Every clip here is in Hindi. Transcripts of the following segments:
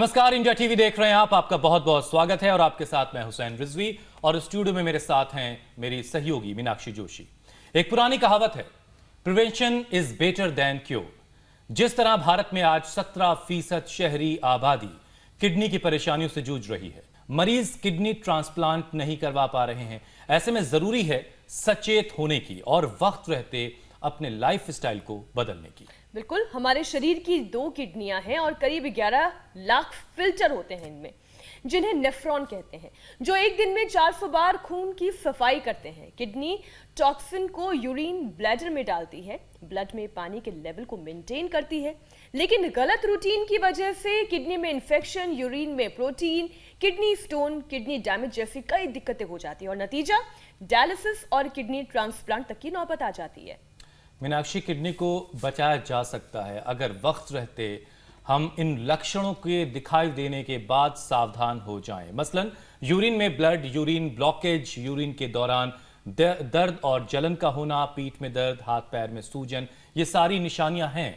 नमस्कार, इंडिया टीवी देख रहे हैं आप। आपका बहुत बहुत स्वागत है और आपके साथ मैं हुसैन रिजवी और स्टूडियो में मेरे साथ हैं मेरी सहयोगी मीनाक्षी जोशी। एक पुरानी कहावत है, prevention is better than cure. जिस तरह भारत में आज 17% शहरी आबादी किडनी की परेशानियों से जूझ रही है, मरीज किडनी ट्रांसप्लांट नहीं करवा पा रहे हैं, ऐसे में जरूरी है सचेत होने की और वक्त रहते अपने लाइफ स्टाइल को बदलने की। बिल्कुल, हमारे शरीर की 2 किडनियां हैं और करीब 11 लाख फिल्टर होते हैं इनमें, जिन्हें नेफ्रॉन कहते हैं, जो एक दिन में 400 बार खून की सफाई करते हैं। किडनी टॉक्सिन को यूरिन ब्लैडर में डालती है, ब्लड में पानी के लेवल को मेंटेन करती है, लेकिन गलत रूटीन की वजह से किडनी में इंफेक्शन, यूरिन में protein, kidney stone, kidney damage जैसी कई दिक्कतें हो जाती है और नतीजा डायलिसिस और किडनी ट्रांसप्लांट तक की नौबत आ जाती है। मीनाक्षी, किडनी को बचाया जा सकता है अगर वक्त रहते हम इन लक्षणों के दिखाई देने के बाद सावधान हो जाएं। मसलन यूरिन में ब्लड, यूरिन ब्लॉकेज, यूरिन के दौरान दर्द और जलन का होना, पीठ में दर्द, हाथ पैर में सूजन, ये सारी निशानियां हैं।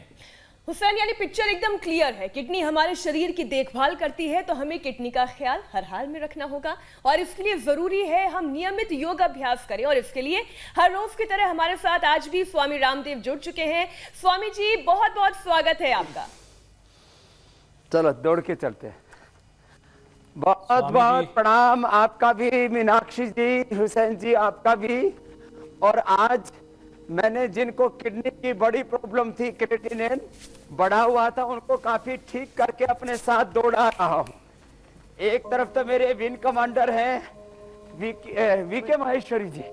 हुसैन, यानी पिक्चर एकदम क्लियर है। किडनी हमारे शरीर की देखभाल करती है, तो हमें किडनी का ख्याल हर हाल में रखना होगा और इसके लिए जरूरी है हम नियमित योग अभ्यास करें। और इसके लिए हर रोज की तरह हमारे साथ आज भी स्वामी रामदेव जुड़ चुके हैं। स्वामी जी, बहुत बहुत स्वागत है आपका। चलो दौड़ के चलते हैं। बहुत बहुत प्रणाम आपका भी मीनाक्षी जी, हुसैन जी आपका भी। और आज मैंने जिनको किडनी की बड़ी प्रॉब्लम थी, क्रिएटिनिन बढ़ा हुआ था, उनको काफी ठीक करके अपने साथ दौड़ा रहा हूं। एक तरफ तो मेरे विन कमांडर हैं वीके माहेश्वरी जी,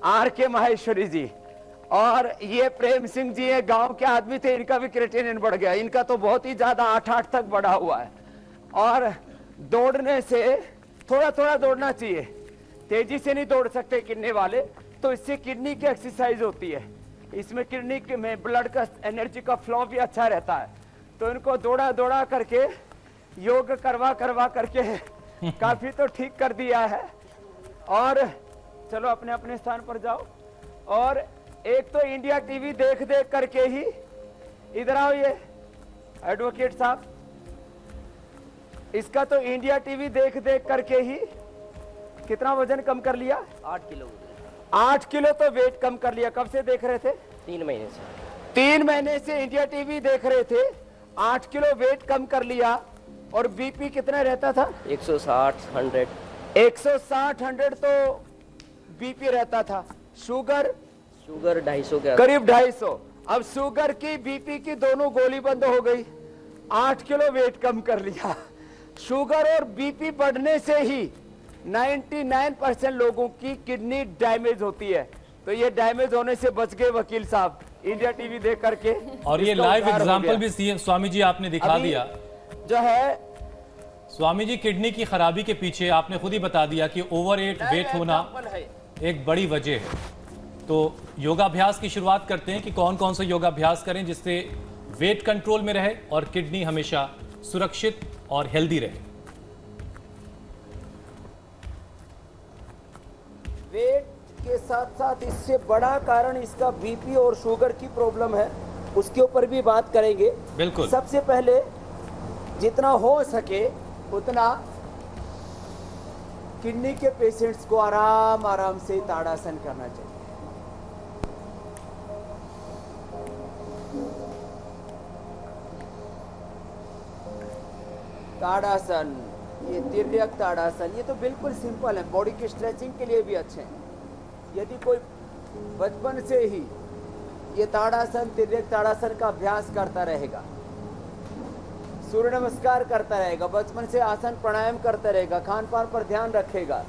आर के माहेश्वरी जी, और ये प्रेम सिंह जी है, गांव के आदमी थे, इनका भी क्रिएटिनिन बढ़ गया। इनका तो बहुत ही ज्यादा 8 तक बढ़ा हुआ है। और दौड़ने से थोड़ा थोड़ा दौड़ना चाहिए, तेजी से नहीं दौड़ सकते किडनी वाले, तो इससे किडनी की एक्सरसाइज होती है। इसमें किडनी में ब्लड का एनर्जी का फ्लो भी अच्छा रहता है। तो इनको दौड़ा दौड़ा करके, योग करवा करके काफी तो ठीक कर दिया है। और चलो अपने अपने स्थान पर जाओ। और एक तो इंडिया टीवी देख देख करके ही, इधर आओ, ये एडवोकेट साहब, इसका तो इंडिया टीवी देख देख करके ही कितना वजन कम कर लिया? 8 किलो। 8 किलो तो वेट कम कर लिया। कब से देख रहे थे? 3 महीने से। 3 महीने से इंडिया टीवी देख रहे थे, 8 किलो वेट कम कर लिया। और बीपी कितना रहता था? 160 100 160 100 तो बीपी रहता था। शुगर 250 के करीब 250। अब शुगर की, बीपी की दोनों गोली बंद हो गई। 8 किलो वेट कम कर लिया। शुगर और बीपी बढ़ने से ही 99% लोगों की किडनी डैमेज होती है। तो ये डैमेज होने से बच गए वकील साहब इंडिया टीवी देख करके। और ये लाइव एग्जांपल भी स्वामी जी आपने दिखा दिया जो है। स्वामी जी, किडनी की खराबी के पीछे आपने खुद ही बता दिया कि ओवर वेट होना एक बड़ी वजह है। तो योगाभ्यास की शुरुआत करते हैं कि कौन कौन से योगाभ्यास करें जिससे वेट कंट्रोल में रहे और किडनी हमेशा सुरक्षित और हेल्दी रहे। वेट के साथ साथ इससे बड़ा कारण इसका बीपी और शुगर की प्रॉब्लम है, उसके ऊपर भी बात करेंगे। बिल्कुल। सबसे पहले जितना हो सके उतना किडनी के पेशेंट्स को आराम आराम से ताड़ासन करना चाहिए। ताड़ासन, ये तिर्यक ताड़ासन, ये तो बिल्कुल सिंपल है, बॉडी की स्ट्रेचिंग के लिए भी अच्छे हैं। यदि कोई बचपन से ही ये ताड़ासन, तिर्यक ताड़ासन का अभ्यास करता रहेगा, सूर्य नमस्कार करता रहेगा, बचपन से आसन प्राणायाम करता रहेगा, खान पान पर ध्यान रखेगा,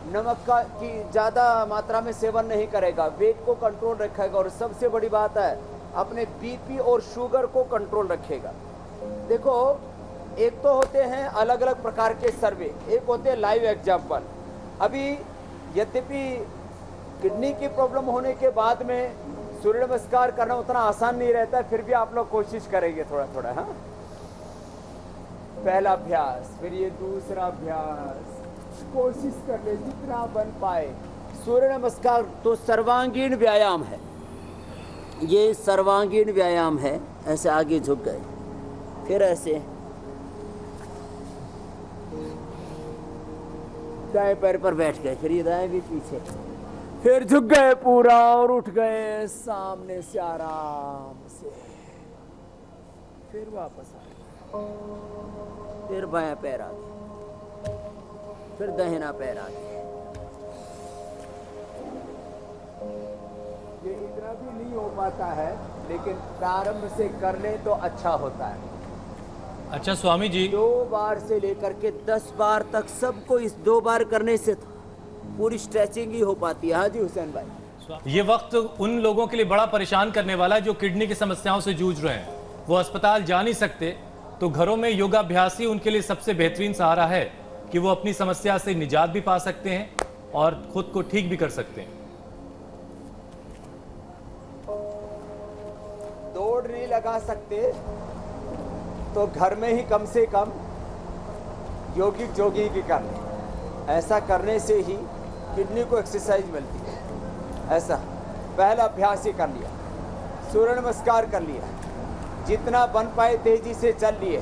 नमक का की ज़्यादा मात्रा में सेवन नहीं करेगा, वेट को कंट्रोल रखेगा, और सबसे बड़ी बात है अपने बीपी और शुगर को कंट्रोल रखेगा। देखो, एक तो होते हैं अलग अलग प्रकार के सर्वे, एक होते हैं लाइव एग्जाम्पल। अभी यद्यपि किडनी की प्रॉब्लम होने के बाद में सूर्य नमस्कार करना उतना आसान नहीं रहता है, फिर भी आप लोग कोशिश करेंगे थोड़ा थोड़ा। हाँ, पहला अभ्यास, फिर ये दूसरा अभ्यास, कोशिश कर ले जितना बन पाए। सूर्य नमस्कार तो सर्वांगीण व्यायाम है, ये सर्वांगीण व्यायाम है। ऐसे आगे झुक गए, फिर ऐसे दाएं पैर पर बैठ गए, फिर ये दाएं भी पीछे, फिर झुक गए पूरा और उठ गए सामने से आराम से, फिर वापस आ गए, फिर बायां पैर आगे, फिर दाहिना पैर आगे। ये इतना भी नहीं हो पाता है, लेकिन प्रारंभ से कर ले तो अच्छा होता है। अच्छा स्वामी जी, 2 बार से लेकर के 10 बार तक सबको इस 2 बार करने से पूरी स्ट्रेचिंग ही हो पाती है। हाँ जी हुसैन भाई। ये वक्त उन लोगों के लिए बड़ा परेशान करने वाला है जो किडनी की समस्याओं से जूझ रहे हैं। वो अस्पताल जा नहीं सकते, तो घरों में योगाभ्यास ही उनके लिए सबसे बेहतरीन सहारा है कि वो अपनी समस्या से निजात भी पा सकते हैं और खुद को ठीक भी कर सकते हैं। दौड़ नहीं लगा सकते तो घर में ही कम से कम योगिक जोगी की कर लें। ऐसा करने से ही किडनी को एक्सरसाइज मिलती है। ऐसा पहला अभ्यास ही कर लिया, सूर्य नमस्कार कर लिया, जितना बन पाए तेजी से चल लिए।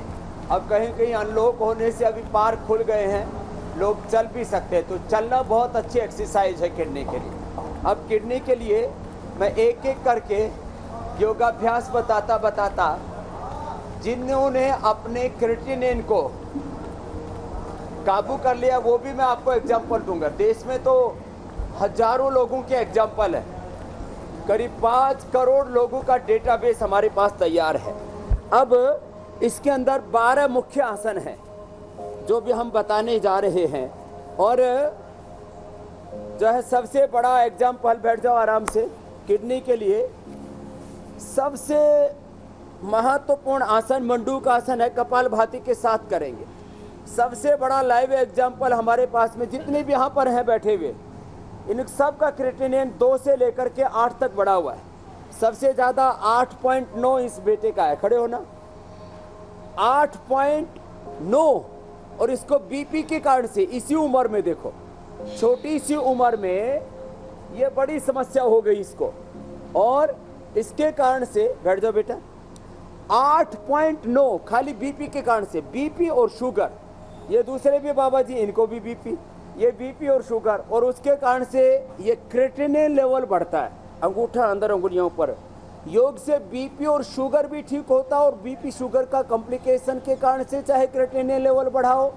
अब कहीं कहीं अनलॉक होने से अभी पार्क खुल गए हैं, लोग चल भी सकते हैं, तो चलना बहुत अच्छी एक्सरसाइज है किडनी के लिए। अब किडनी के लिए मैं एक एक करके योगाभ्यास बताता जिन्होंने अपने क्रिएटिनिन को काबू कर लिया वो भी मैं आपको एग्जांपल दूंगा। देश में तो हजारों लोगों के एग्जांपल है, करीब 5 करोड़ लोगों का डेटाबेस हमारे पास तैयार है। अब इसके अंदर 12 मुख्य आसन हैं जो भी हम बताने जा रहे हैं, और जो है सबसे बड़ा एग्जांपल, बैठ जाओ आराम से, किडनी के लिए सबसे महत्वपूर्ण आसन मंडूक आसन है, कपालभाति के साथ करेंगे। सबसे बड़ा लाइव एग्जांपल हमारे पास में जितने भी यहाँ पर हैं बैठे हुए, इन सब का क्रिएटिनिन 2 से लेकर के 8 तक बढ़ा हुआ है। सबसे ज़्यादा 8.9 इस बेटे का है, खड़े हो ना, 8.9। और इसको बीपी के कारण से इसी उम्र में, देखो छोटी सी उम्र में ये बड़ी समस्या हो गई इसको, और इसके कारण से, बैठ जाओ बेटा, 8.9 खाली बीपी के कारण से। बीपी और शुगर, ये दूसरे भी बाबा जी, इनको भी बीपी, ये बीपी और शुगर, और उसके कारण से ये क्रिएटिनिन लेवल बढ़ता है, अंगूठा अंदर अंगुलियों पर। योग से बीपी और शुगर भी ठीक होता है, और बीपी शुगर का कॉम्प्लिकेशन के कारण से चाहे क्रिएटिनिन लेवल बढ़ाओ।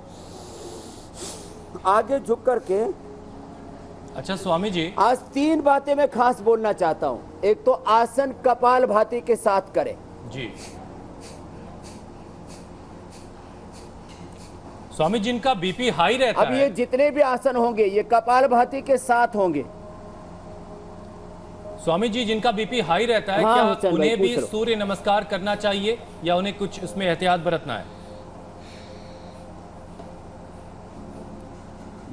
आगे झुक करके, अच्छा स्वामी जी, आज 3 बातें मैं खास बोलना चाहता हूं। एक तो आसन कपालभाति के साथ करें जी। स्वामी, जिनका बीपी हाई रहता अब है, ये जितने भी आसन होंगे ये कपालभाति के साथ होंगे। स्वामी जी, जिनका बीपी हाई रहता है, हाँ, क्या हुसैन उन्हें भाई, भी पूछ लो। सूर्य नमस्कार करना चाहिए या उन्हें कुछ इसमें एहतियात बरतना है?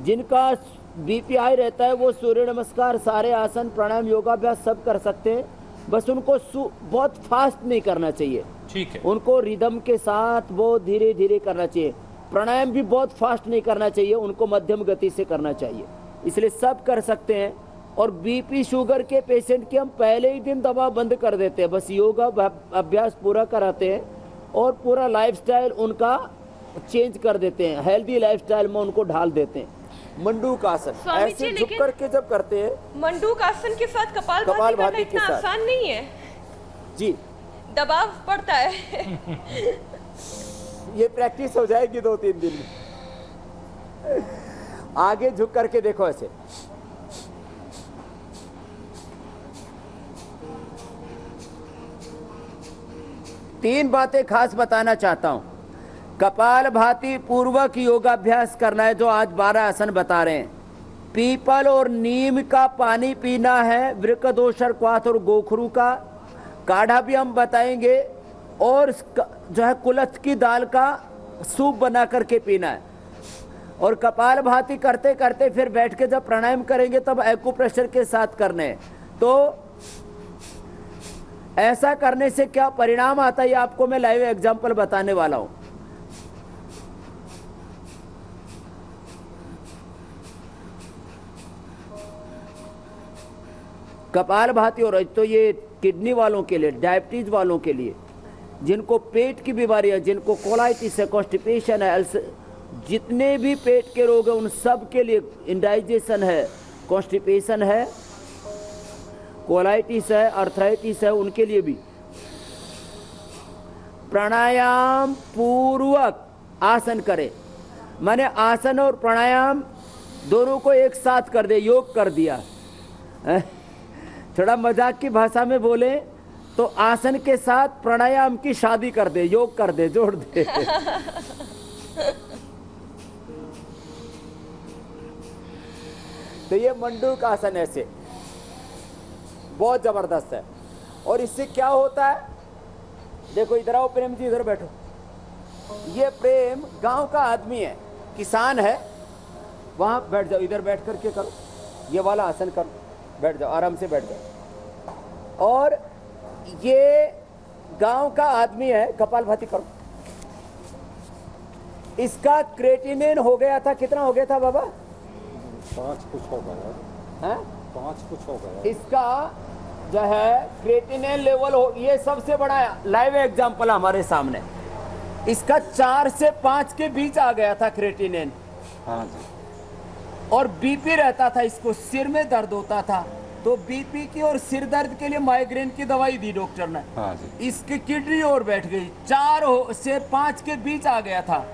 जिनका बीपी हाई रहता है वो सूर्य नमस्कार, सारे आसन, प्राणायाम, योगाभ्यास सब कर सकते हैं। बस उनको बहुत फास्ट नहीं करना चाहिए, ठीक है। उनको रिदम के साथ बहुत धीरे धीरे करना चाहिए। प्राणायाम भी बहुत फास्ट नहीं करना चाहिए, उनको मध्यम गति से करना चाहिए। इसलिए सब कर सकते हैं। और बीपी शुगर के पेशेंट की हम पहले ही दिन दवा बंद कर देते हैं, बस योगा अभ्यास पूरा कराते हैं और पूरा लाइफस्टाइल उनका चेंज कर देते हैं, हेल्दी लाइफस्टाइल में उनको ढाल देते हैं। मंडूक आसन स्वामी ऐसे जी, झुक लेकिन करके जब करते हैं, मंडूक आसन के साथ कपालभाति कपालभाति करना के इतना साथ। आसान नहीं है, जी दबाव पड़ता है। ये प्रैक्टिस हो जाएगी 2-3 दिन में। आगे झुक करके देखो ऐसे, तीन बातें खास बताना चाहता हूं। कपालभाति पूर्वक योगाभ्यास करना है, जो आज 12 आसन बता रहे हैं। पीपल और नीम का पानी पीना है, वृकदोषर, क्वाथ और गोखरू का काढ़ा भी हम बताएंगे, और जो है कुलथ की दाल का सूप बना करके पीना है। और कपालभाति करते करते फिर बैठ के जब प्राणायाम करेंगे तब एक्यूप्रेशर के साथ करने हैं। तो ऐसा करने से क्या परिणाम आता है आपको मैं लाइव एग्जांपल बताने वाला हूं। कपालभाति, और तो ये किडनी वालों के लिए, डायबिटीज वालों के लिए, जिनको पेट की बीमारी है, जिनको कोलाइटिस है, कॉन्स्टिपेशन है, जितने भी पेट के रोग हैं उन सब के लिए, इंडाइजेशन है, कॉन्स्टिपेशन है, कोलाइटिस है, अर्थराइटिस है, उनके लिए भी प्राणायाम पूर्वक आसन करे। मैंने आसन और प्राणायाम दोनों को एक साथ कर दे, योग कर दिया। थोड़ा मजाक की भाषा में बोले तो आसन के साथ प्राणायाम की शादी कर दे, योग कर दे, जोड़ दे। तो ये मंडूक आसन ऐसे बहुत जबरदस्त है। और इससे क्या होता है, देखो इधर आओ प्रेम जी, इधर बैठो। ये प्रेम गांव का आदमी है, किसान है, वहां बैठ जाओ, इधर बैठ करके करो, ये वाला आसन करो, बैठ जाओ, आराम से बैठ जाओ। और ये गांव का आदमी है, कपालभाति करो। इसका क्रेटिनिन हो गया था, कितना हो गया था बाबा? 5 कुछ हो गया है, 5 कुछ हो गया। इसका जो है क्रेटिनिन लेवल हो, ये सबसे बड़ा लाइव एग्जांपल हमारे सामने। इसका 4 से 5 के बीच आ गया था क्रेटिनिन। हाँ जी। और बीपी रहता था, इसको सिर में दर्द होता था, तो बीपी की और सिर दर्द के लिए माइग्रेन की दवाई दी डॉक्टर ने। हाँ जी। इसकी किडनी और बैठ गई, 4 से 5 के बीच आ गया था।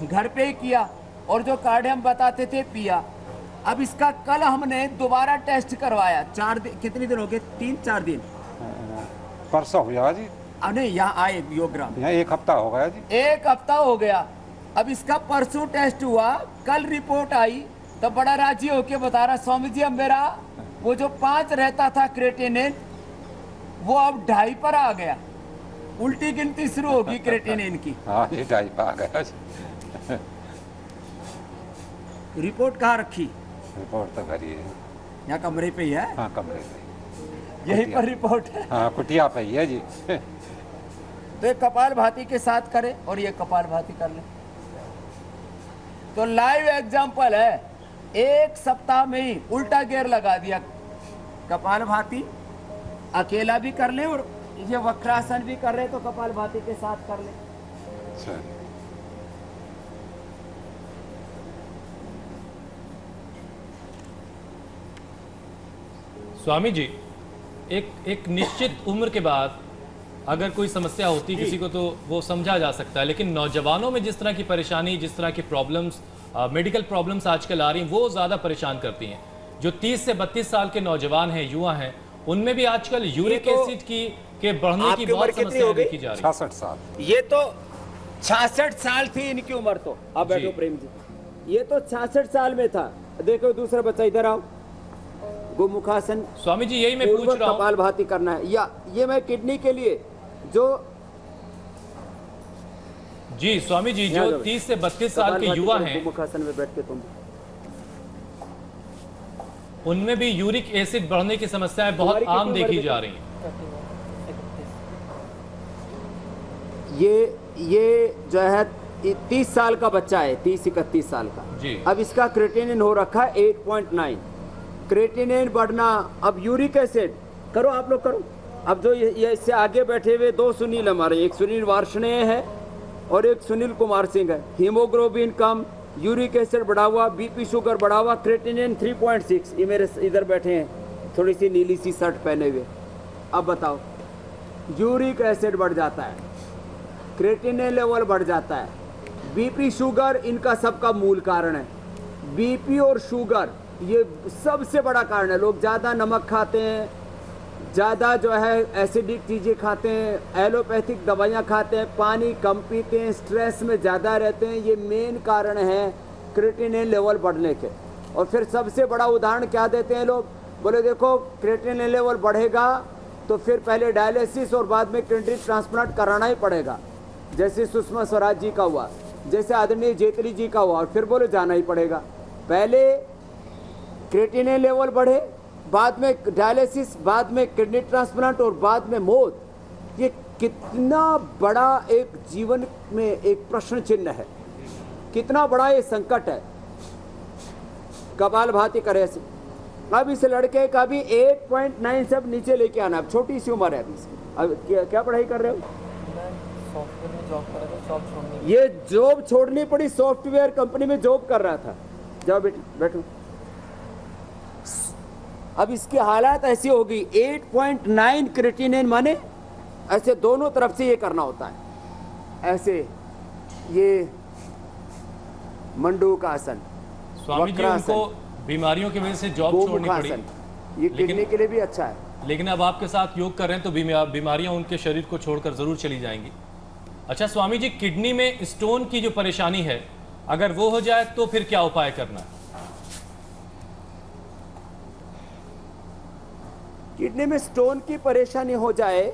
घर पे ही किया और जो कार्ड हम बताते थे पिया। अब इसका कल हमने दोबारा टेस्ट करवाया, 4 दिन, कितने दिन हो गए? 3-4 दिन। परसों हुआ जी, नहीं यहाँ आए योगग्राम, यहाँ 1 हफ्ता हो गया जी। 1 हफ्ता हो गया। अब इसका परसों टेस्ट हुआ, कल रिपोर्ट आई, तो बड़ा राजी होके बता रहा, स्वामी जी अब मेरा वो जो 5 रहता था क्रेटिनिन, वो अब 2.5 पर आ गया। उल्टी गिनती शुरू होगी क्रेटिनिन की। हाँ ये 2.5 आ गया जी। रिपोर्ट कहाँ रखी? रिपोर्ट तो करी है, यहाँ कमरे पे ही है। हाँ कमरे पे, यहीं पर रिपोर्ट है। हाँ कुटिया पे ही है जी। तो ये कपाल भाती के साथ करे और ये कपाल भाती कर ले। तो लाइव एग्जांपल है, 1 सप्ताह में ही उल्टा गियर लगा दिया। कपाल भाती अकेला भी कर ले और ये वक्रासन भी कर रहे तो कपाल भाती के साथ कर ले। अच्छा। स्वामी जी, एक निश्चित उम्र के बाद अगर कोई समस्या होती किसी को तो वो समझा जा सकता है, लेकिन नौजवानों में जिस तरह की परेशानी, जिस तरह की प्रॉब्लम्स, मेडिकल प्रॉब्लम्स आजकल आ रही हैं, वो ज़्यादा परेशान करती हैं। जो 30 से 32 साल के नौजवान हैं, युवा हैं, उनमें भी आजकल यूरिक एसिड के बढ़ने की बहुत समस्याएं देखी जा रही है। 66 साल। ये तो 66 साल थी इनकी उम्र। तो अब बैठो प्रेम जी, ये तो 66 साल में था। देखो दूसरा बच्चा, इधर आओ। गोमुखासन, स्वामी जी यही मैं पूछ रहा हूँ, कपाल भाती करना है। या ये मैं किडनी के लिए जो जी स्वामी जी, जो 30 से 32 साल के युवा हैं, गोमुखासन में बैठ के तुम, उनमें भी यूरिक एसिड बढ़ने की समस्याएं बहुत आम देखी जा रही हैं। ये जो है 30 साल का बच्चा है, 30-31 साल का जी। अब इसका क्रेटिनिन हो रखा है 8.9। क्रेटिनिन बढ़ना, अब यूरिक एसिड करो, आप लोग करो। अब जो ये इससे आगे बैठे हुए 2 सुनील हमारे, एक सुनील वार्ष्णेय है और एक सुनील कुमार सिंह है। हीमोग्लोबिन कम, यूरिक एसिड बढ़ा हुआ, बीपी शुगर बढ़ा हुआ, क्रेटिनिन 3.6। ये मेरे इधर बैठे हैं, थोड़ी सी नीली सी शर्ट पहने हुए। अब बताओ, यूरिक एसिड बढ़ जाता है, क्रेटिनिन लेवल बढ़ जाता है, बीपी शुगर इनका सबका मूल कारण है। बीपी और शुगर ये सबसे बड़ा कारण है। लोग ज़्यादा नमक खाते हैं, ज़्यादा जो है एसिडिक चीज़ें खाते हैं, एलोपैथिक दवाइयाँ खाते हैं, पानी कम पीते हैं, स्ट्रेस में ज़्यादा रहते हैं। ये मेन कारण है क्रेटिनिन लेवल बढ़ने के। और फिर सबसे बड़ा उदाहरण क्या देते हैं लोग, बोले देखो क्रेटिनिन लेवल बढ़ेगा तो फिर पहले डायलिसिस और बाद में किडनी ट्रांसप्लांट कराना ही पड़ेगा। जैसे सुषमा स्वराज जी का हुआ, जैसे आदरणीय जेटली जी का हुआ, और फिर बोले जाना ही पड़ेगा। पहले क्रेटिनिन लेवल बढ़े, बाद में डायलिसिस, बाद में किडनी ट्रांसप्लांट और बाद में मौत। ये कितना बड़ा एक जीवन में एक प्रश्न चिन्ह है, कितना बड़ा ये संकट है। कपाल भाती करे से। अब इस लड़के का भी 8.9 सब नीचे लेके आना। अब छोटी सी उम्र है अभी इसकी। अब क्या पढ़ाई कर रहे हो? सॉफ्टवेयर में जॉब कर रहा था, जॉब छोड़नी ये जॉब छोड़नी पड़ी, सॉफ्टवेयर कंपनी में जॉब कर रहा था। जाओ बैठो। अब इसकी हालात ऐसी होगी, 8.9 क्रिएटिनिन माने ऐसे दोनों तरफ से ये करना होता है, ऐसे ये मंडूक आसन, स्वामी जी वक्रासन, उनको बीमारियों की वजह से जॉब छोड़नी पड़ी, गोमुखासन, ये किडनी के लिए भी अच्छा है। लेकिन अब आपके साथ योग कर रहे हैं तो बीमारियां उनके शरीर को छोड़कर जरूर चली जाएंगी। अच्छा स्वामी जी, किडनी में स्टोन की जो परेशानी है, अगर वो हो जाए तो फिर क्या उपाय करना है? किडनी में स्टोन की परेशानी हो जाए,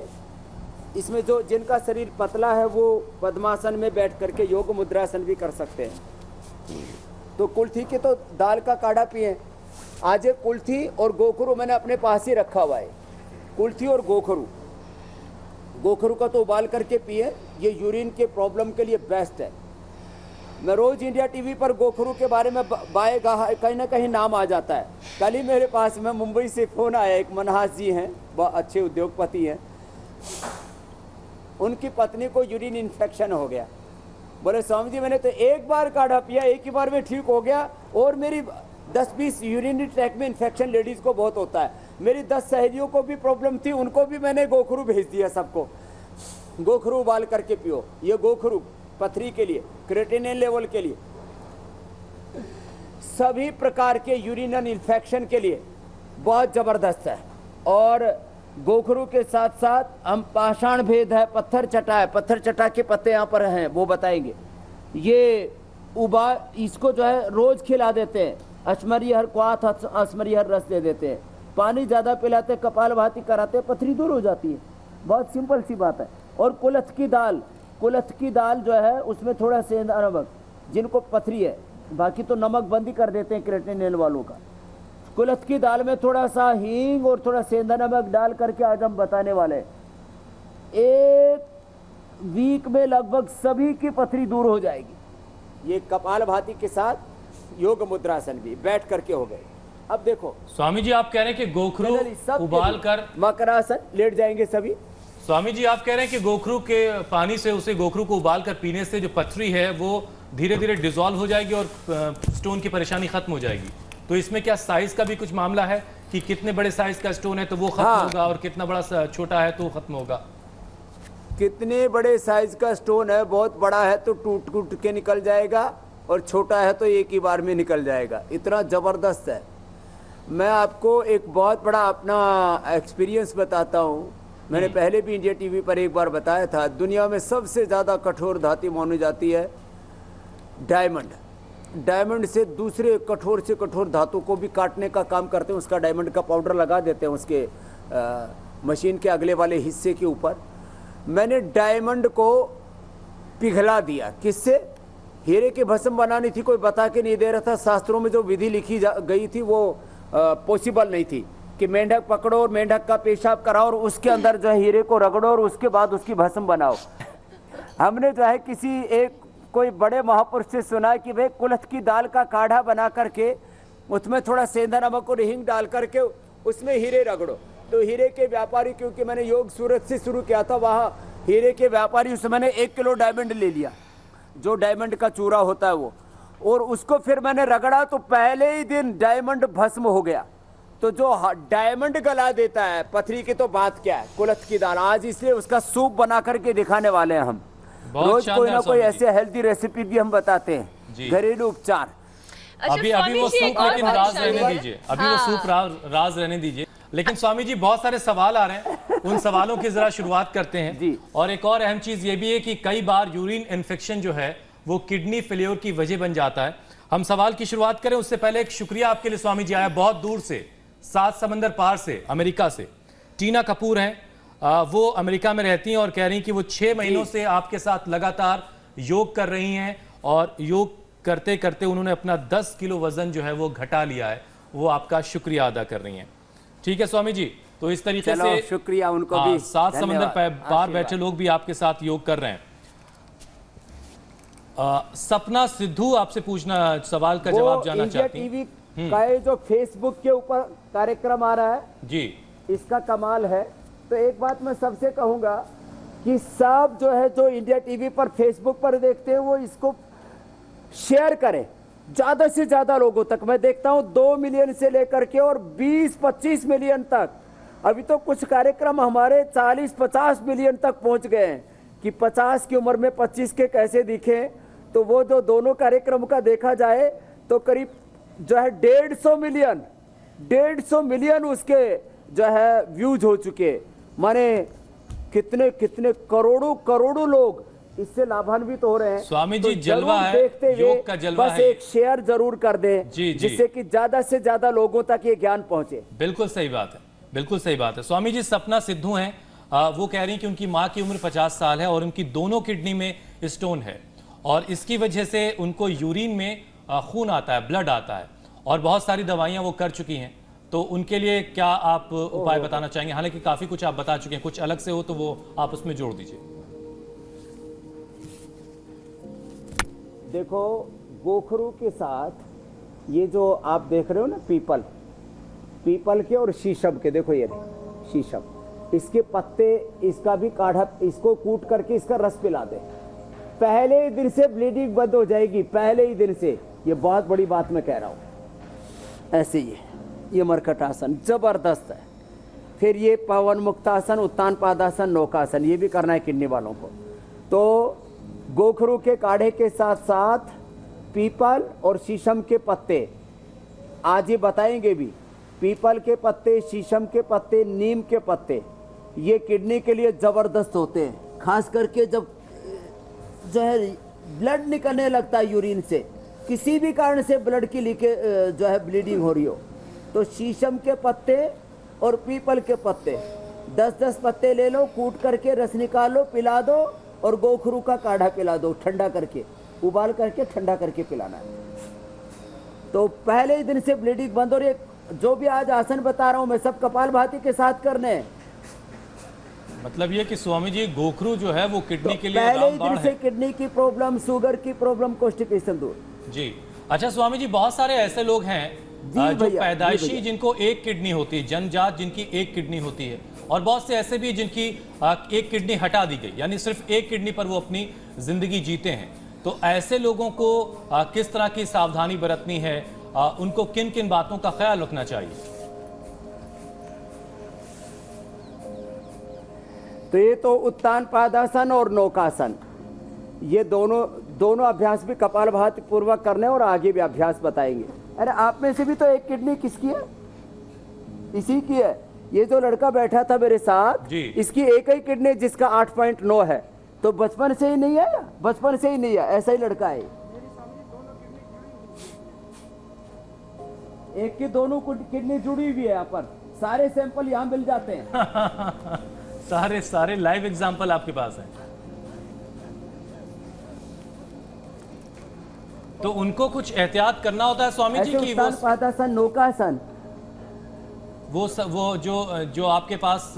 इसमें जो जिनका शरीर पतला है वो पद्मासन में बैठ करके योग मुद्रासन भी कर सकते हैं। तो कुल्थी के तो दाल का काढ़ा पिए। आज एक कुल्थी और गोखरू मैंने अपने पास ही रखा हुआ है, कुल्थी और गोखरू। गोखरू का तो उबाल करके पिए, ये यूरिन के प्रॉब्लम के लिए बेस्ट है। मैं रोज इंडिया टीवी पर गोखरू के बारे में बाएगा कहीं ना कहीं नाम आ जाता है। कल ही मेरे पास में मुंबई से फोन आया, एक मनहास जी हैं, बहुत अच्छे उद्योगपति हैं, उनकी पत्नी को यूरिन इन्फेक्शन हो गया। बोले स्वामी जी मैंने तो एक बार काढ़ा पिया, एक ही बार में ठीक हो गया, और मेरी 10-20 यूरिनरी ट्रैक में इन्फेक्शन लेडीज को बहुत होता है। मेरी 10 सहेलियों को भी प्रॉब्लम थी, उनको भी मैंने गोखरू भेज दिया सबको। गोखरू उबाल करके पियो, ये गोखरू पथरी के लिए, क्रिएटिनिन लेवल के लिए, सभी प्रकार के यूरिनल इन्फेक्शन के लिए बहुत जबरदस्त है। और गोखरू के साथ साथ हम पाषाण भेद है, पत्थर चटा है, पत्थर चटा के पत्ते यहाँ पर हैं, वो बताएंगे। ये इसको जो है रोज खिला देते हैं, अश्मरी हर क्वाथ अश्मरी हर रस दे देते हैं, पानी ज़्यादा पिलाते, कपाल भाती कराते, पथरी दूर हो जाती है। बहुत सिंपल सी बात है। और कुल्थ की दाल जो है उसमें थोड़ा सेंधा नमक, जिनको पथरी है, बाकी तो नमक बंद ही कर देते हैं क्रिएटिनिन वालों का। कुल्थ की दाल में थोड़ा सा हींग और थोड़ा सेंधा नमक डाल करके आज हम बताने वाले हैं। 1 वीक में लगभग सभी की पथरी दूर हो जाएगी। ये कपाल भाती के साथ योग मुद्रासन भी बैठ करके हो गए। अब देखो स्वामी जी, आप कह रहे हैं कि गोखरू उबाल कर, मकरासन, लेट जाएंगे सभी। स्वामी जी आप कह रहे हैं कि गोखरू के पानी से, उसे गोखरू को उबाल कर पीने से जो पथरी है वो धीरे धीरे डिसॉल्व हो जाएगी और स्टोन की परेशानी खत्म हो जाएगी। तो इसमें क्या साइज का भी कुछ मामला है कि कितने बड़े साइज का स्टोन है तो वो खत्म होगा, और कितना बड़ा छोटा है तो खत्म होगा? कितने बड़े साइज का स्टोन है, बहुत बड़ा है तो टूट टूट के निकल जाएगा, और छोटा है तो एक ही बार में निकल जाएगा। इतना जबरदस्त है। मैं आपको एक बहुत बड़ा अपना एक्सपीरियंस बताता हूँ। मैंने पहले भी इंडिया टीवी पर एक बार बताया था, दुनिया में सबसे ज़्यादा कठोर धातु मानी जाती है डायमंड। डायमंड से दूसरे कठोर से कठोर धातु को भी काटने का काम करते हैं। उसका डायमंड का पाउडर लगा देते हैं उसके मशीन के अगले वाले हिस्से के ऊपर। मैंने डायमंड को पिघला दिया। किससे? हीरे की भस्म बनानी थी, कोई बता के नहीं दे रहा था। शास्त्रों में जो विधि लिखी गई थी वो पॉसिबल नहीं थी कि मेंढक पकड़ो और मेंढक का पेशाब कराओ और उसके अंदर जो है हीरे को रगड़ो और उसके बाद उसकी भस्म बनाओ। हमने जो है किसी एक कोई बड़े महापुरुष से सुना कि भाई कुल्थ की दाल का काढ़ा बना करके उसमें थोड़ा सेंधा नमक और हींग डाल करके उसमें हीरे रगड़ो। तो हीरे के व्यापारी, क्योंकि मैंने योग सूरत से शुरू किया था, वहाँ हीरे के व्यापारी उसमें मैंने 1 किलो डायमंड ले लिया, जो डायमंड का चूरा होता है वो, और उसको फिर मैंने रगड़ा तो पहले ही दिन डायमंड भस्म हो गया। तो जो डायमंड गला देता है पथरी की तो बात क्या है, कुल्थ की दाल। आज इसलिए उसका सूप बना करके दिखाने वाले हैं हम। रोज कोई ना कोई ऐसे हेल्दी रेसिपी भी हम बताते हैं, घरेलू उपचार। अच्छा, अभी वो सूप लेकिन राज रहने दीजिए, अभी वो सूप राज रहने दीजिए। लेकिन स्वामी जी बहुत सारे सवाल आ रहे हैं, उन सवालों की जरा शुरुआत करते हैं जी। और एक और अहम चीज ये भी है कि कई बार यूरिन इन्फेक्शन जो है वो किडनी फेलियर की वजह बन जाता है। हम सवाल की शुरुआत करें उससे पहले एक शुक्रिया आपके लिए स्वामी जी, आया बहुत दूर से, 7 समंदर पार से, अमेरिका से। टीना कपूर हैं, वो अमेरिका में रहती हैं और कह रही हैं कि वो 6 महीनों से आपके साथ लगातार योग कर रही हैं और योग करते करते उन्होंने अपना 10 किलो वजन जो है वो घटा लिया है। वो आपका शुक्रिया अदा कर रही हैं। ठीक है स्वामी जी, तो इस तरीके से शुक्रिया उनको भी। 7 समंदर पार बैठे लोग भी आपके साथ योग कर रहे हैं। सपना सिद्धू आपसे पूछना सवाल का जवाब जानना चाहती हैं। टीवी का ये जो फेसबुक के ऊपर कार्यक्रम आ रहा है जी, इसका कमाल है। तो एक बात मैं सबसे कहूंगा कि सब जो है जो इंडिया टीवी पर फेसबुक पर देखते हैं वो इसको शेयर करें ज्यादा से ज्यादा लोगों तक। मैं देखता हूं 2 मिलियन से लेकर के और 20-25 मिलियन तक, अभी तो कुछ कार्यक्रम हमारे 40-50 मिलियन तक पहुंच गए हैं कि 50 की उम्र में 25 के कैसे दिखे। तो वो जो दोनों कार्यक्रम का देखा जाए तो करीब जो है 150 मिलियन उसके जो है व्यूज हो चुके। माने कितने कितने करोड़ों लोग इससे लाभान्वित हो रहे हैं। स्वामी तो जी, जलवा जरूर है, देखते हुए योग का जलवा बस है। एक शेयर जरूर कर दें जी, जी। जिससे कि ज्यादा से ज्यादा लोगों तक ये ज्ञान पहुंचे। बिल्कुल सही बात है, बिल्कुल सही बात है। स्वामी जी, सपना सिद्धू हैं, वो कह रही हैं कि उनकी माँ की उम्र 50 साल है और उनकी दोनों किडनी में स्टोन है और इसकी वजह से उनको यूरिन में खून आता है, ब्लड आता है और बहुत सारी दवाइयां वो कर चुकी हैं। तो उनके लिए क्या आप उपाय बताना चाहेंगे? हालांकि काफी कुछ आप बता चुके हैं, कुछ अलग से हो तो वो आप उसमें जोड़ दीजिए। देखो, गोखरू के साथ ये जो आप देख रहे हो ना, पीपल के और शीशम के, देखो ये शीशम, इसके पत्ते, इसका भी काढ़ा, इसको कूट करके इसका रस पिला दे, पहले ही दिन से ब्लीडिंग बंद हो जाएगी, पहले ही दिन से। ये बहुत बड़ी बात मैं कह रहा हूं। ऐसे ही ये मरकट आसन जबरदस्त है। फिर ये पवन मुक्तासन, उत्तान पादासन, नौकासन, ये भी करना है किडनी वालों को। तो गोखरू के काढ़े के साथ साथ पीपल और शीशम के पत्ते आज ये बताएंगे भी। पीपल के पत्ते, शीशम के पत्ते, नीम के पत्ते, ये किडनी के लिए जबरदस्त होते हैं। खास करके जब जो है ब्लड निकलने लगता है यूरिन से, किसी भी कारण से ब्लड की लीके जो है ब्लीडिंग हो रही हो, तो शीशम के पत्ते और पीपल के पत्ते 10-10 पत्ते ले लो, कूट करके रस निकालो, पिला दो और गोखरू का काढ़ा पिला दो, ठंडा करके, उबाल करके ठंडा करके पिलाना है। तो पहले ही दिन से ब्लीडिंग बंद। और ये जो भी आज आसन बता रहा हूं मैं, सब कपालभाति के साथ करने हैं। मतलब ये कि स्वामी जी, गोखरू जो है वो किडनी के लिए पहले ही दिन रामबाण से है। किडनी की प्रॉब्लम, शुगर की प्रॉब्लम, कॉन्स्टिपेशन दूर। जी, अच्छा स्वामी जी, बहुत सारे ऐसे लोग हैं जी जो भैया, जी पैदाइशी भैया। जिनको एक किडनी होती है, जन्मजात जिनकी एक किडनी होती है, और बहुत से ऐसे भी जिनकी एक किडनी हटा दी गई, यानी सिर्फ एक किडनी पर वो अपनी जिंदगी जीते हैं। तो ऐसे लोगों को किस तरह की सावधानी बरतनी है, उनको किन किन बातों का ख्याल रखना चाहिए? तो ये तो उत्तान पादासन और नौकासन, ये दोनों अभ्यास भी कपालभाति पूर्वक करने और आगे भी अभ्यास बताएंगे। अरे आप में से भी तो एक किडनी किसकी है? इसी की है। ये जो लड़का बैठा था मेरे साथ जी। इसकी एक ही किडनी जिसका 8.9 है। तो बचपन से ही नहीं है, बचपन से ही नहीं है, ऐसा ही लड़का है। एक की दोनों किडनी जुड़ी हुई है। यहाँ पर सारे सैंपल यहाँ मिल जाते हैं। सारे लाइव एग्जाम्पल आपके पास हैं। तो उनको कुछ एहतियात करना होता है स्वामी जी की? उत्तान पादासन, नौकासन वो जो आपके पास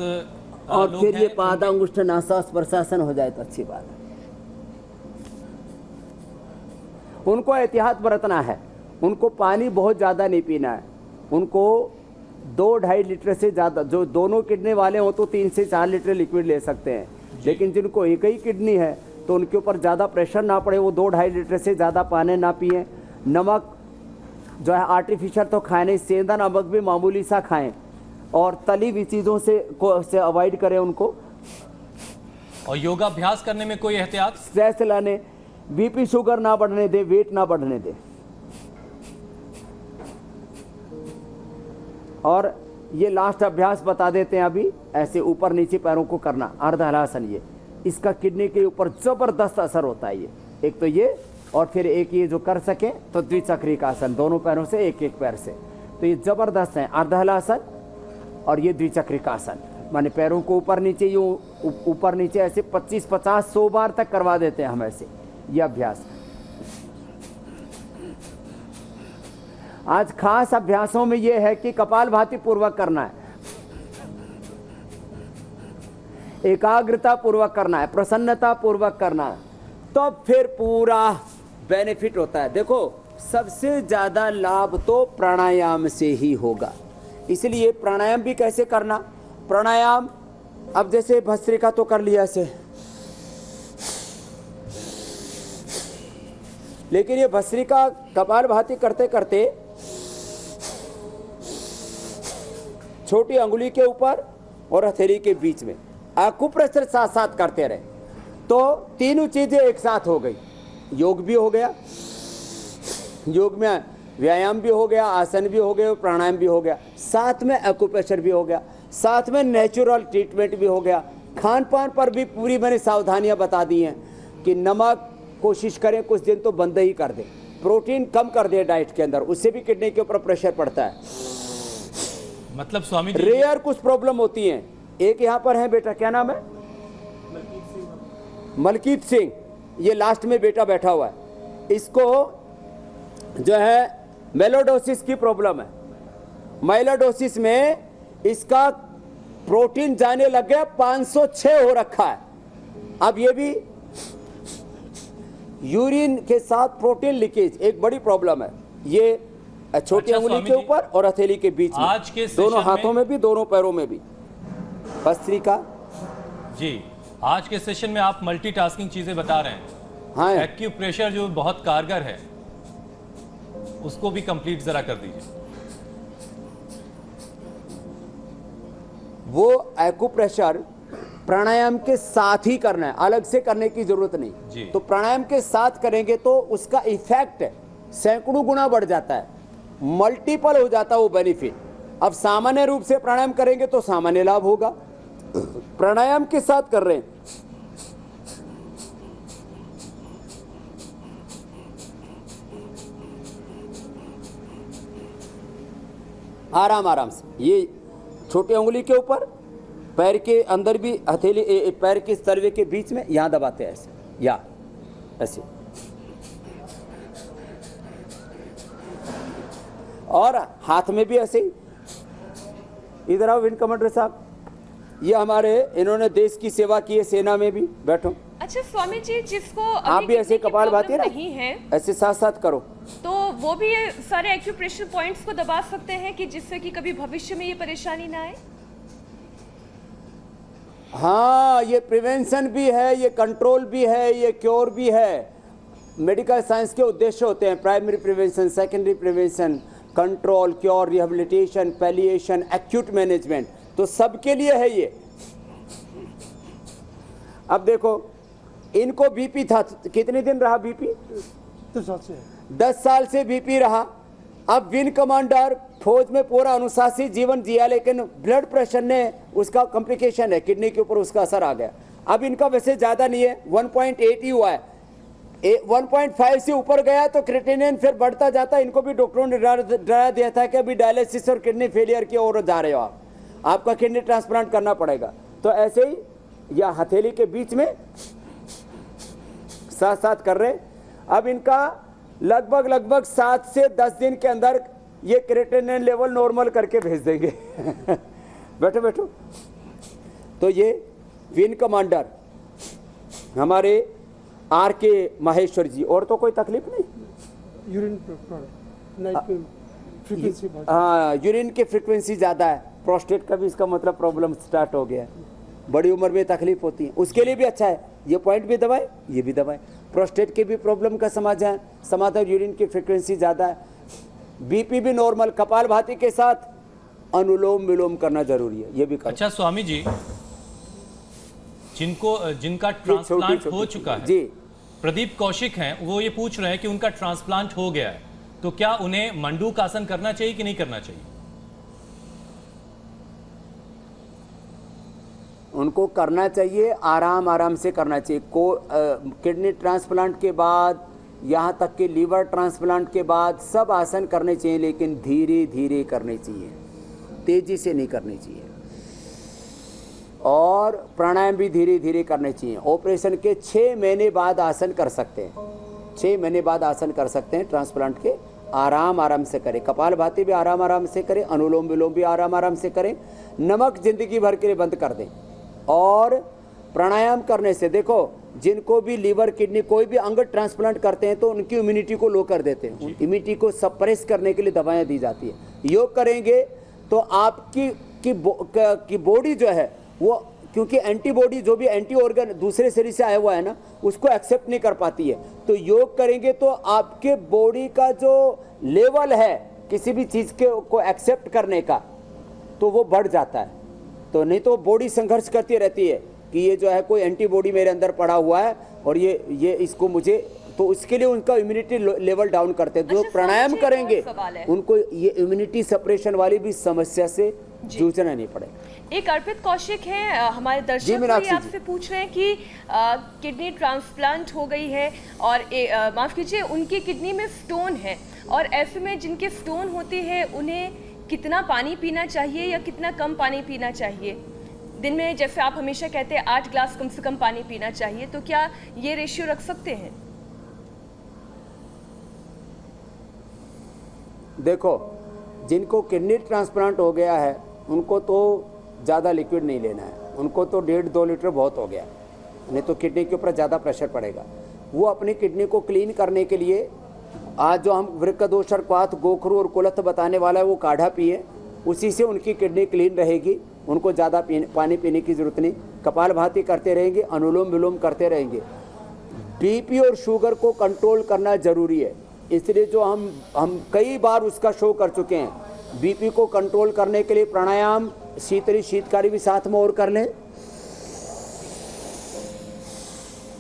और लोग फिर ये हैं, पादांगुष्ठ नासास प्रशासन हो जाए तो अच्छी बात है। उनको एहतियात बरतना है। उनको पानी बहुत ज्यादा नहीं पीना है। उनको 2-2.5 लीटर से ज्यादा, जो दोनों किडनी वाले हो तो 3 से 4 लीटर लिक्विड ले सकते हैं। लेकिन जिनको एक ही किडनी है तो उनके ऊपर ज्यादा प्रेशर ना पड़े, वो 2-2.5 लीटर से ज्यादा पानी ना पिए। नमक जो है आर्टिफिशियल तो खाएं नहीं, सेंधा नमक भी मामूली सा खाएं और तली हुई चीजों से अवॉइड करें उनको। और योगाभ्यास करने में कोई एहतियात? स्ट्रेस लाने, बीपी शुगर ना बढ़ने दे, वेट ना बढ़ने दे। और ये लास्ट अभ्यास बता देते हैं अभी, ऐसे ऊपर नीचे पैरों को करना, अर्धहलासन। ये इसका किडनी के ऊपर जबरदस्त असर होता है। ये एक तो ये, और फिर एक ये जो कर सके तो द्विचक्रिक आसन, दोनों पैरों से, एक एक पैर से। तो ये जबरदस्त है, अर्धहलासन और ये द्विचक्रिक आसन। माने पैरों को ऊपर नीचे, यूं ऊपर नीचे ऐसे 25, 50, 100 बार तक करवा देते हैं हम ऐसे ये अभ्यास। आज खास अभ्यासों में यह है कि कपालभाति पूर्वक करना है, एकाग्रता पूर्वक करना है, प्रसन्नता पूर्वक करना है, तो फिर पूरा बेनिफिट होता है। देखो, सबसे ज्यादा लाभ तो प्राणायाम से ही होगा। इसलिए प्राणायाम भी कैसे करना? प्राणायाम अब जैसे भस्त्रिका तो कर लिया, ऐसे लेकिन ये भस्त्रिका कपालभाति करते करते छोटी अंगुली के ऊपर और हथेली के बीच में एक्यूप्रेशर साथ साथ करते रहे तो तीनों चीजें एक साथ हो गई। योग भी हो गया, योग में व्यायाम भी हो गया, आसन भी हो गया, प्राणायाम भी हो गया, साथ में एक्यूप्रेशर भी हो गया, साथ में नेचुरल ट्रीटमेंट भी हो गया। खान पान पर भी पूरी मैंने सावधानियां बता दी हैं कि नमक कोशिश करें कुछ दिन तो बंद ही कर दें, प्रोटीन कम कर दें डाइट के अंदर, उससे भी किडनी के ऊपर प्रेशर पड़ता है। मतलब स्वामी जी रेयर कुछ प्रॉब्लम होती हैं। एक यहाँ पर है बेटा, क्या नाम है? मलकीत सिंह, ये लास्ट में बेटा बैठा हुआ है, इसको जो है मेलोडोसिस की प्रॉब्लम है। मेलोडोसिस में इसका प्रोटीन जाने लग गया, 506 हो रखा है। अब ये भी यूरिन के साथ प्रोटीन लीकेज एक बड़ी प्रॉब्लम है। ये छोटी अच्छा, अंगुली स्वामी के जी, ऊपर और हथेली के बीच में, आज के दोनों सेशन हाथों में भी, दोनों पैरों में भी। भस्त्रिका जी, आज के सेशन में आप मल्टीटास्किंग चीजें बता रहे हैं। हाँ, एक्यूप्रेशर जो बहुत कारगर है उसको भी कंप्लीट जरा कर दीजिए। वो एक्यूप्रेशर प्राणायाम के साथ ही करना है, अलग से करने की जरूरत जी। नहीं। तो प्राणायाम के साथ करेंगे तो उसका इफेक्ट सैकड़ों गुना बढ़ जाता है, मल्टीपल हो जाता है वो बेनिफिट। अब सामान्य रूप से प्राणायाम करेंगे तो सामान्य लाभ होगा, प्राणायाम के साथ कर रहे हैं आराम आराम से। ये छोटी उंगली के ऊपर, पैर के अंदर भी, हथेली पैर के तलवे के बीच में, यहां दबाते हैं ऐसे, या ऐसे, और हाथ में भी ऐसे ही। इधर आओ विंग कमांडर साहब, ये हमारे, इन्होंने देश की सेवा की है, सेना में भी। बैठो। अच्छा स्वामी जी, जिसको आप अभी भी ऐसे किडनी की कपालभाति प्रॉब्लम ना, नहीं है ऐसे साथ साथ करो, तो वो भी ये सारे एक्यूप्रेशर पॉइंट्स को दबा सकते हैं कि जिससे कि कभी भविष्य में ये परेशानी ना आए। हाँ, ये प्रिवेंशन भी है, ये कंट्रोल भी है, ये क्योर भी है। मेडिकल साइंस के उद्देश्य होते हैं, primary prevention, secondary prevention, control, cure, rehabilitation, palliation, acute management, तो सबके लिए है ये। अब देखो, इनको बीपी था, कितने दिन रहा बीपी? 10 साल से बीपी रहा। अब विंग कमांडर फौज में पूरा अनुशासित जीवन जिया, लेकिन ब्लड प्रेशर ने उसका कॉम्प्लिकेशन है, किडनी के ऊपर उसका असर आ गया। अब इनका वैसे ज्यादा नहीं है, 1.8 ही हुआ है, 1.5 से ऊपर गया तो क्रिएटिनिन फिर बढ़ता जाता। इनको भी डॉक्टरों ने डरा दिया था कि अभी डायलिसिस और किडनी फेलियर की ओर जा रहे हो आप, आपका किडनी ट्रांसप्लांट करना पड़ेगा। तो ऐसे ही या हथेली के बीच में साथ साथ कर रहे। अब इनका लगभग 7 से 10 दिन के अंदर ये क्रिएटिनिन लेवल नॉर्मल करके भेज देंगे। बैठो बैठो। तो ये विंग कमांडर हमारे R.K. माहेश्वर जी, और तो कोई तकलीफ नहीं? यूरिन फ्रीक्वेंसी हाँ, यूरिन की फ्रीक्वेंसी ज़्यादा है, प्रोस्टेट का भी इसका मतलब प्रॉब्लम स्टार्ट हो गया है, बड़ी उम्र में तकलीफ होती है, उसके लिए भी अच्छा है। ये पॉइंट भी दबाए, ये भी दबाए। प्रोस्टेट के भी प्रॉब्लम का समाधान, यूरिन की फ्रीक्वेंसी ज़्यादा है, बीपी भी नॉर्मल। कपालभाति के साथ अनुलोम विलोम करना जरूरी है, ये भी करो। अच्छा स्वामी जी, जिनका ट्रांसप्लांट हो चुका है जी, प्रदीप कौशिक हैं, वो ये पूछ रहे हैं कि उनका ट्रांसप्लांट हो गया है तो क्या उन्हें मंडूक आसन करना चाहिए कि नहीं करना चाहिए? उनको करना चाहिए, आराम आराम से करना चाहिए। किडनी ट्रांसप्लांट के बाद, यहाँ तक कि लीवर ट्रांसप्लांट के बाद सब आसन करने चाहिए, लेकिन धीरे धीरे करने चाहिए, तेजी से नहीं करने चाहिए। और प्राणायाम भी धीरे धीरे करने चाहिए। ऑपरेशन के 6 महीने बाद आसन कर सकते हैं, 6 महीने बाद आसन कर सकते हैं ट्रांसप्लांट के। आराम आराम से करें, कपालभाति भी आराम आराम से करें, अनुलोम विलोम भी आराम आराम से करें। नमक जिंदगी भर के लिए बंद कर दें। और प्राणायाम करने से, देखो, जिनको भी लीवर किडनी कोई भी अंग ट्रांसप्लांट करते हैं तो उनकी इम्यूनिटी को लो कर देते हैं, इम्यूनिटी को सप्रेस करने के लिए दवाएं दी जाती है। योग करेंगे तो आपकी बॉडी जो है वो क्योंकि एंटीबॉडी जो भी एंटी ऑर्गन दूसरे शरीर से आया हुआ है ना, उसको एक्सेप्ट नहीं कर पाती है। तो योग करेंगे तो आपके बॉडी का जो लेवल है किसी भी चीज़ के को एक्सेप्ट करने का, तो वो बढ़ जाता है। तो नहीं तो बॉडी संघर्ष करती रहती है कि ये जो है कोई एंटीबॉडी मेरे अंदर पड़ा हुआ है और ये इसको मुझे, तो उसके लिए उनका इम्यूनिटी लेवल डाउन करते हैं। जो अच्छा, प्राणायाम मुझे करेंगे एक और सवाल है। उनको ये इम्यूनिटी सप्रेशन वाली भी समस्या से जूझना नहीं पड़ेगा। एक अर्पित कौशिक हैं, हमारे जी, दर्शक मीनाक्षी भी जी। आपसे पूछ रहे हैं कि किडनी ट्रांसप्लांट हो गई है और माफ कीजिए उनकी किडनी में स्टोन है, और ऐसे में जिनके स्टोन होते हैं उन्हें कितना पानी पीना चाहिए या कितना कम पानी पीना चाहिए? दिन में जैसे आप हमेशा कहते हैं 8 ग्लास कम से कम पानी पीना चाहिए, तो क्या ये रेशियो रख सकते हैं? देखो, जिनको किडनी ट्रांसप्लांट हो गया है उनको तो ज़्यादा लिक्विड नहीं लेना है, उनको तो 1.5-2 लीटर बहुत हो गया, नहीं तो किडनी के ऊपर ज़्यादा प्रेशर पड़ेगा। वो अपनी किडनी को क्लीन करने के लिए आज जो हम वृक्कदोष, क्वाथ, गोखरू और कुलथ बताने वाला है वो काढ़ा पिए, उसी से उनकी किडनी क्लीन रहेगी। उनको ज़्यादा पानी पीने की ज़रूरत नहीं, कपालभाति करते रहेंगे, अनुलोम विलोम करते रहेंगे। बीपी और शुगर को कंट्रोल करना ज़रूरी है, इसलिए जो हम कई बार उसका शो कर चुके हैं। बीपी को कंट्रोल करने के लिए प्राणायाम, शीतली शीतकारी भी साथ में और कर लें,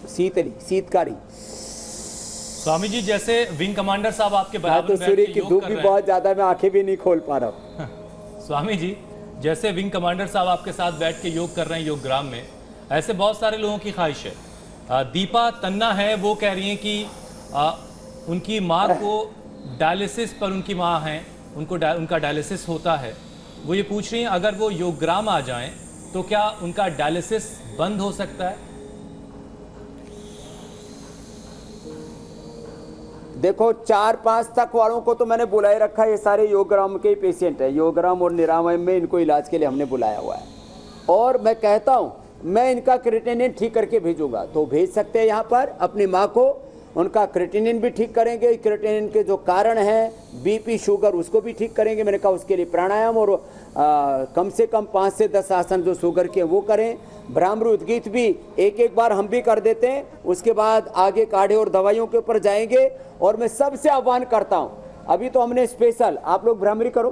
शीतकारी। स्वामी जी, जैसे विंग कमांडर साहब आपके तो बराबर बैठ सूर्य के की योग धूप कर भी रहे हैं। बहुत ज़्यादा, मैं आंखें भी नहीं खोल पा रहा हूँ। स्वामी जी, जैसे विंग कमांडर साहब आपके साथ बैठ के योग कर रहे हैं योगग्राम में, ऐसे बहुत सारे लोगों की ख्वाहिश है। दीपा तन्ना है, वो कह रही हैं कि उनकी माँ को डायलिसिस पर, उनकी माँ हैं, उनका डायलिसिस होता है। वो ये पूछ रही हैं अगर वो योगग्राम आ जाएं तो क्या उनका डायलिसिस बंद हो सकता है? देखो, 4-5 तक वालों को तो मैंने बुलाए रखा है, ये सारे योगग्राम के ही पेशेंट है। योगग्राम और निरामय में इनको इलाज के लिए हमने बुलाया हुआ है, और मैं कहता हूँ मैं इनका क्रिएटिनिन ठीक करके भेजूंगा, तो भेज सकते हैं यहाँ पर अपनी माँ को, उनका क्रिएटिनिन भी ठीक करेंगे। क्रिएटिनिन के जो कारण हैं बीपी शुगर उसको भी ठीक करेंगे। मैंने कहा उसके लिए प्राणायाम और कम से कम 5 से 10 आसन जो शुगर के वो करें। भ्रामरी उद्गीत भी एक बार हम भी कर देते हैं, उसके बाद आगे काढ़े और दवाइयों के ऊपर जाएंगे। और मैं सबसे आह्वान करता हूँ, अभी तो हमने स्पेशल, आप लोग भ्रामरी करो,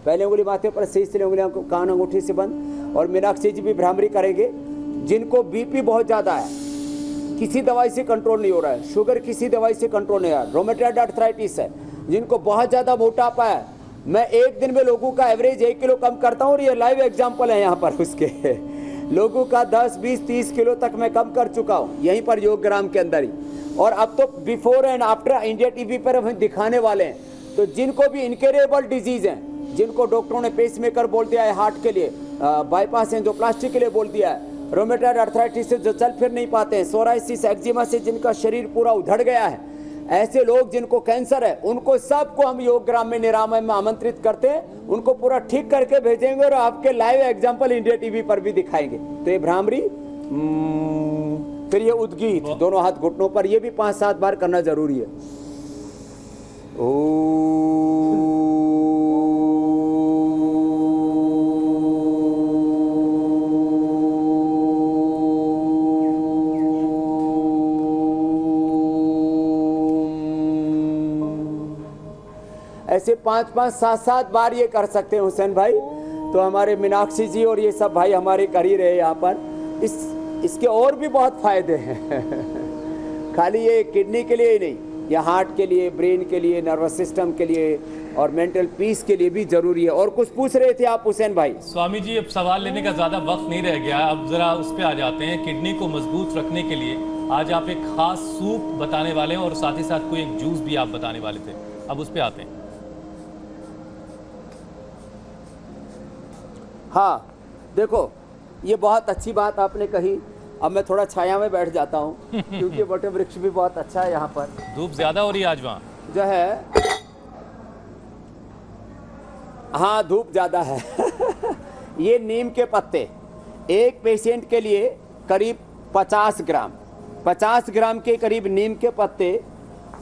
पहले उंगली माथे पर, शेष उंगलियां को कान अंगूठी से बंद, और मीनाक्षी जी भी भ्रामरी करेंगे। जिनको बीपी बहुत ज़्यादा है, किसी दवाई से कंट्रोल नहीं हो रहा है, शुगर किसी दवाई से कंट्रोल नहीं हो रहा है, रोमेटॉइड आर्थराइटिस है, जिनको बहुत ज़्यादा मोटापा है, मैं एक दिन में लोगों का एवरेज 1 किलो कम करता हूँ, और ये लाइव एग्जाम्पल है यहाँ पर उसके लोगों का 10, 20, 30 किलो तक मैं कम कर चुका हूँ यहीं पर योगग्राम के अंदर ही। और अब तो before and after India TV पर हम दिखाने वाले हैं। तो जिनको भी इनक्योरेबल डिजीज हैं, जिनको डॉक्टरों ने पेसमेकर बोल दिया है हार्ट के लिए, बाईपास है जो प्लास्टिक के लिए बोल दिया है, रोमेटॉइड आर्थराइटिस से जो चल फिर नहीं पाते हैं, सोराइसिस, एक्जिमा से जिनका शरीर पूरा उधड़ गया है, ऐसे लोग जिनको कैंसर है, उनको सबको हम योगग्राम में निरामय में आमंत्रित करते हैं। उनको पूरा ठीक करके भेजेंगे और आपके लाइव एग्जाम्पल इंडिया टीवी पर भी दिखाएंगे। तो ये भ्रामरी, फिर ये उद्गीत, दोनों हाथ घुटनों पर, ये भी 5-7 बार करना जरूरी है। ऐसे 5-5, 7-7 बार ये कर सकते हैं हुसैन भाई। तो हमारे मीनाक्षी जी और ये सब भाई हमारे कर ही रहे यहाँ पर। इसके और भी बहुत फायदे हैं खाली ये किडनी के लिए ही नहीं, ये हार्ट के लिए, ब्रेन के लिए, नर्वस सिस्टम के लिए और मेंटल पीस के लिए भी जरूरी है। और कुछ पूछ रहे थे आप हुसैन भाई? स्वामी जी, अब सवाल लेने का ज़्यादा वक्त नहीं रह गया, अब ज़रा उस पर आ जाते हैं। किडनी को मजबूत रखने के लिए आज आप एक खास सूप बताने वाले हैं और साथ ही साथ कोई एक जूस भी आप बताने वाले थे, अब उस पर आते हैं। हाँ, देखो, ये बहुत अच्छी बात आपने कही। अब मैं थोड़ा छाया में बैठ जाता हूँ क्योंकि वट वृक्ष भी बहुत अच्छा है यहाँ पर। धूप ज्यादा हो रही है आज वहाँ जो है, हाँ धूप ज़्यादा है ये नीम के पत्ते एक पेशेंट के लिए करीब 50 ग्राम के करीब नीम के पत्ते,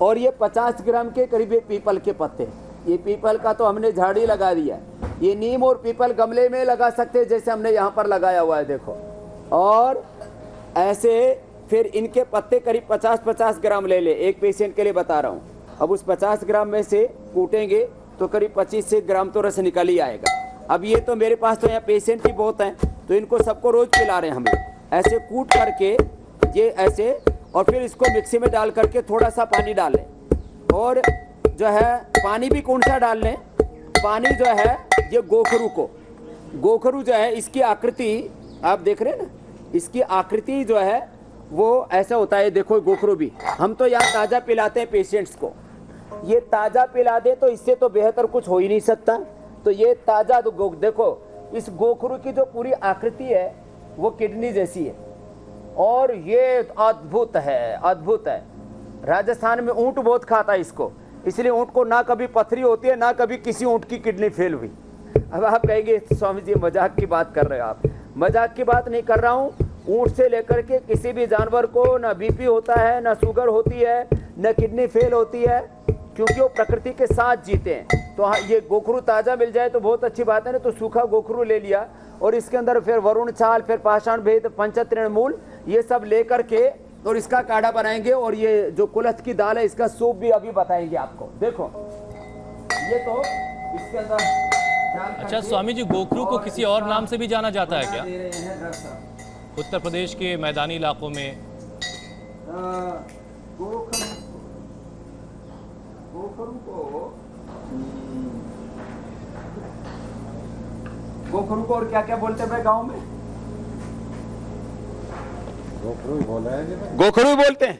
और ये 50 ग्राम के करीब ये पीपल के पत्ते। ये पीपल का तो हमने झाड़ी लगा दिया, ये नीम और पीपल गमले में लगा सकते हैं, जैसे हमने यहाँ पर लगाया हुआ है, देखो और ऐसे फिर इनके पत्ते करीब 50-50 ग्राम ले ले, एक पेशेंट के लिए बता रहा हूँ। अब उस 50 ग्राम में से कूटेंगे तो करीब 25 से ग्राम तो रस निकल ही आएगा। अब ये तो मेरे पास तो यहाँ पेशेंट ही बहुत हैं, तो इनको सबको रोज पिला रहे हैं हम लोग। ऐसे कूट करके ये ऐसे, और फिर इसको मिक्सी में डाल करके थोड़ा सा पानी डाल लें। और जो है पानी भी कौन सा डाल लें, पानी जो है ये गोखरू जो है इसकी आकृति आप देख रहे हैं ना, इसकी आकृति जो है वो ऐसा होता है। देखो गोखरू भी हम तो यहाँ ताज़ा पिलाते हैं पेशेंट्स को, ये ताज़ा पिला दे तो इससे तो बेहतर कुछ हो ही नहीं सकता। तो ये ताज़ा तो देखो इस गोखरू की जो पूरी आकृति है वो किडनी जैसी है, और ये अद्भुत है। राजस्थान में ऊँट बहुत खाता है इसको, इसलिए ऊँट को ना कभी पथरी होती है ना कभी किसी ऊँट की किडनी फेल हुई। अब आप कहेंगे स्वामी जी मजाक की बात कर रहे हो आप, मजाक की बात नहीं कर रहा हूँ। ऊँट से लेकर के किसी भी जानवर को ना बीपी होता है, ना शुगर होती है, ना किडनी फेल होती है, क्योंकि वो प्रकृति के साथ जीते हैं। तो हाँ, ये गोखरू ताज़ा मिल जाए तो बहुत अच्छी बात है ना। तो सूखा गोखरू ले लिया और इसके अंदर फिर वरुण छाल, फिर पाषाण भेद, पंचतृण मूल, ये सब ले करके और इसका काढ़ा बनाएंगे। और ये जो कुल्थ की दाल है इसका सूप भी अभी बताएंगे आपको। देखो ये तो इसके अंदर। अच्छा स्वामी जी, गोखरू को किसी और नाम से भी जाना जाता है क्या उत्तर प्रदेश के मैदानी इलाकों में? गोखरू को और क्या क्या बोलते हैं भाई गाँव में? गोखरू ही बोल रहे हैं जी भाई। गोखरू ही बोलते हैं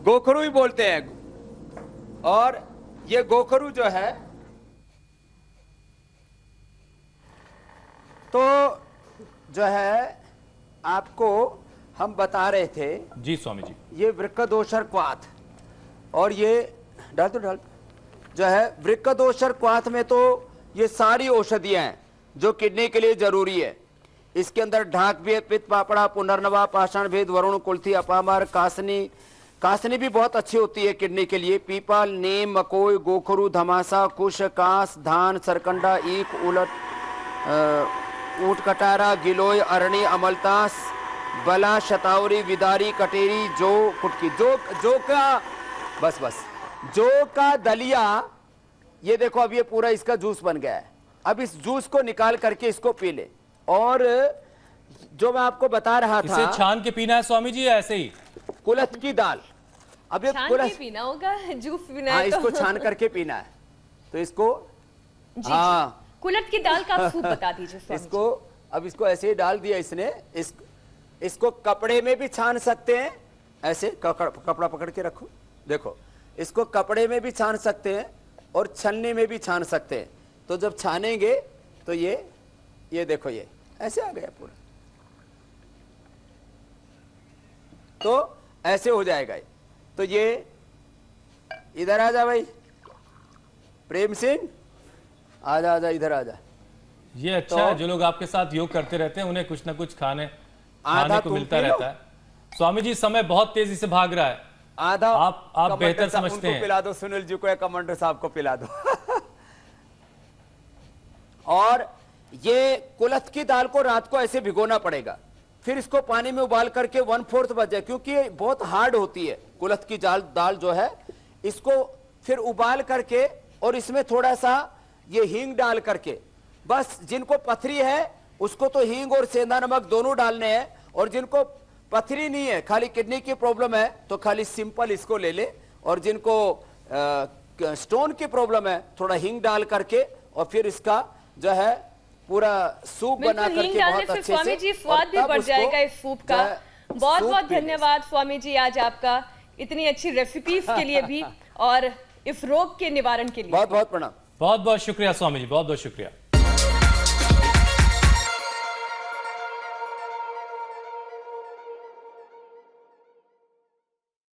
गोखरू ही बोलते हैं। और ये गोखरू जो है तो जो है आपको हम बता रहे थे जी स्वामी जी, ये वृक्कदोषर क्वाथ, और ये डाल जो है वृक्कदोषर क्वाथ में तो ये सारी औषधियां हैं जो किडनी के लिए जरूरी है। इसके अंदर ढाक भेद, पित्त पापड़ा, पुनर्नवा, पाषाण भेद, वरुण, कुल्थी, अपामार, कासनी भी बहुत अच्छी होती है किडनी के लिए। पीपल, नीम, मकोई, गोखरू, धमासा, कुश, कास, धान, सरकंडा, ईख, ऊंट कटारा, गिलोय, अरणी, अमलतास, बला, शतावरी, विदारी, कटेरी, जो, कुटकी, जो का दलिया। ये देखो अब ये पूरा इसका जूस बन गया है। अब इस जूस को निकाल करके इसको पी ले। और जो मैं आपको बता रहा था, इसे छान के पीना है स्वामी जी या ऐसे ही? कुल्थ की दाल, अब ये छान कुल्थ के पीना होगा, जूस पीना हाँ है तो इसको छान करके पीना है। तो इसको जी, हाँ कुल्थ की दाल का आप सूप बता दीजिए स्वामी जी। इसको अब इसको ऐसे ही डाल दिया इसने। इसको कपड़े में भी छान सकते हैं, ऐसे कपड़ा पकड़ के रखो। देखो इसको कपड़े में भी छान सकते हैं और छलनी में भी छान सकते हैं। तो जब छानेंगे तो ये देखो ये ऐसे आ गया पूरा, तो ऐसे हो जाएगा। तो ये इधर आ जा भाई प्रेम सिंह, आजा इधर आजा। ये अच्छा है, जो लोग आपके साथ योग करते रहते हैं उन्हें कुछ ना कुछ खाने को मिलता रहता है। स्वामी जी समय बहुत तेजी से भाग रहा है, आधा आप बेहतर समझते हैं। पिला दो सुनील जी को या कमांडर साहब को पिला दो और ये कुल्थ की दाल को रात को ऐसे भिगोना पड़ेगा, फिर इसको पानी में उबाल करके 1/4 बज जाए, क्योंकि ये बहुत हार्ड होती है कुल्थ की दाल जो है। इसको फिर उबाल करके और इसमें थोड़ा सा ये हींग डाल करके, बस जिनको पथरी है उसको तो हींग और सेंधा नमक दोनों डालने हैं, और जिनको पथरी नहीं है खाली किडनी की प्रॉब्लम है तो खाली सिंपल इसको ले ले, और जिनको स्टोन की प्रॉब्लम है थोड़ा हींग डाल करके और फिर इसका जो है पूरा सूप बना करके बहुत अच्छे से। स्वामी जी स्वाद भी बढ़ जाएगा इस सूप का। बहुत बहुत धन्यवाद स्वामी जी आज आपका इतनी अच्छी रेसिपीज के लिए भी और इस रोग के निवारण के लिए। बहुत बहुत प्रणाम। बहुत बहुत शुक्रिया स्वामी जी, बहुत बहुत शुक्रिया।